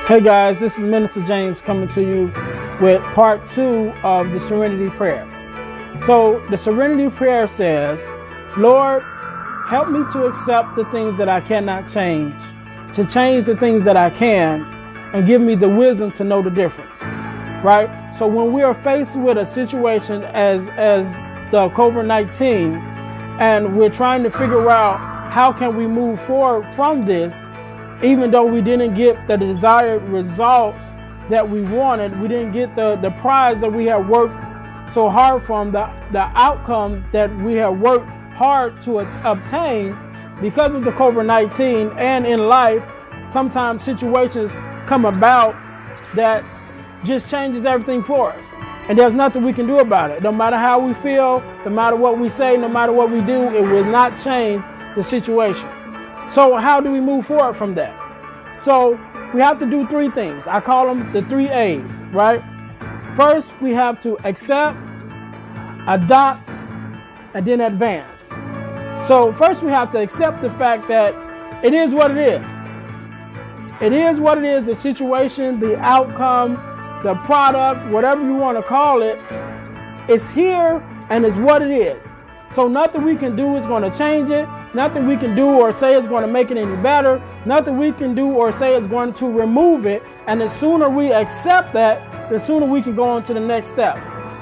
Hey guys, this is Minister James coming to you with part 2 of the Serenity Prayer. So the Serenity Prayer says, Lord, help me to accept the things that I cannot change, to change the things that I can, and give me the wisdom to know the difference, right? So when we are faced with a situation as the COVID-19, and we're trying to figure out how can we move forward from this, even though we didn't get the desired results that we wanted, we didn't get the prize that we had worked so hard from, the outcome that we had worked hard to obtain because of the COVID-19. And in life, sometimes situations come about that just changes everything for us. And there's nothing we can do about it. No matter how we feel, no matter what we say, no matter what we do, it will not change the situation. So how do we move forward from that? So we have to do 3 things. I call them the 3 A's, right? First, we have to accept, adopt, and then advance. So first we have to accept the fact that it is what it is. It is what it is, the situation, the outcome, the product, whatever you want to call it, it's here and it's what it is. So nothing we can do is going to change it. Nothing we can do or say is going to make it any better. Nothing we can do or say is going to remove it. And the sooner we accept that, the sooner we can go on to the next step,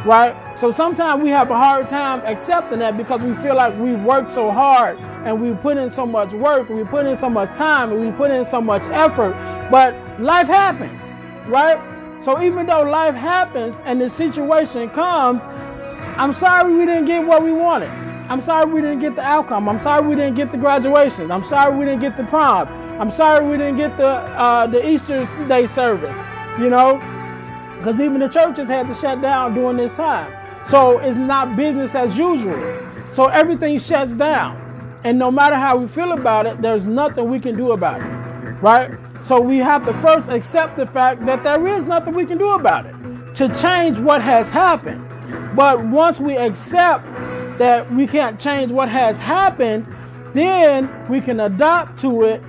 right? So sometimes we have a hard time accepting that because we feel like we worked so hard and we put in so much work and we put in so much time and we put in so much effort. But life happens, right? So even though life happens and the situation comes, I'm sorry we didn't get what we wanted. I'm sorry we didn't get the outcome. I'm sorry we didn't get the graduations. I'm sorry we didn't get the prom. I'm sorry we didn't get the Easter Day service, because even the churches had to shut down during this time. So it's not business as usual. So everything shuts down. And no matter how we feel about it, there's nothing we can do about it, right? So we have to first accept the fact that there is nothing we can do about it to change what has happened. But once we accept that we can't change what has happened, then we can adapt to it,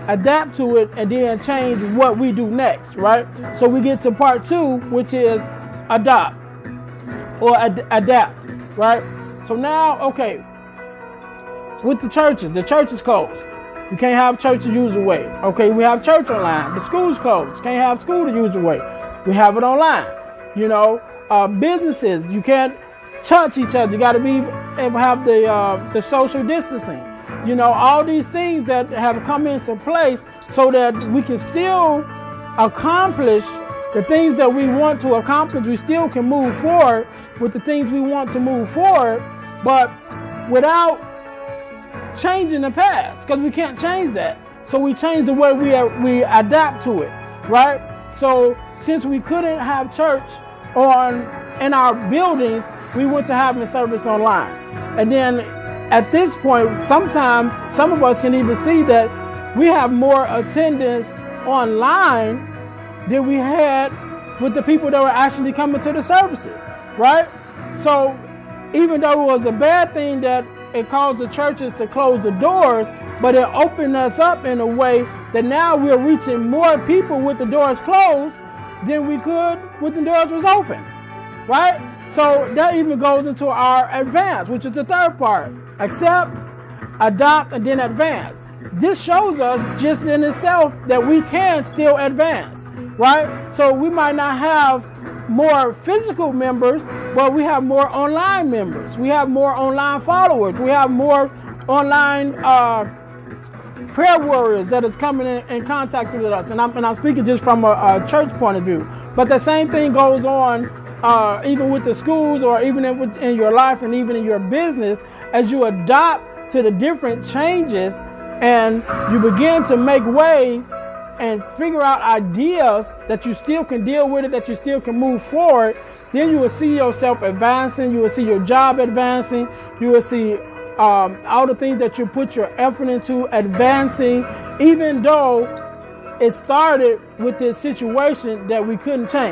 and then change what we do next, right? So we get to part 2, which is adopt or adapt, right? So now, okay, with the church is closed. You can't have church the usual way. Okay, we have church online. The school's closed. Can't have school the usual way. We have it online. Businesses, you can't touch each other. You got to have the social distancing. All these things that have come into place so that we can still accomplish the things that we want to accomplish. We still can move forward with the things we want to move forward, but without changing the past, because we can't change that. So we change the way we adapt to it, right? So since we couldn't have church in our buildings, we went to having service online. And then at this point, sometimes some of us can even see that we have more attendance online than we had with the people that were actually coming to the services, right? So even though it was a bad thing that it caused the churches to close the doors, but it opened us up in a way that now we're reaching more people with the doors closed than we could with the doors was open, right? So that even goes into our advance, which is the third part. Accept, adopt, and then advance. This shows us just in itself that we can still advance, right? So we might not have more physical members, but we have more online members. We have more online followers. We have more online prayer warriors that is coming in contact with us. And I'm speaking just from a church point of view. But the same thing goes on even with the schools or even in your life and even in your business as you adapt to the different changes and you begin to make ways and figure out ideas that you still can deal with it, that you still can move forward, then you will see yourself advancing, you will see your job advancing, you will see all the things that you put your effort into advancing, even though it started with this situation that we couldn't change.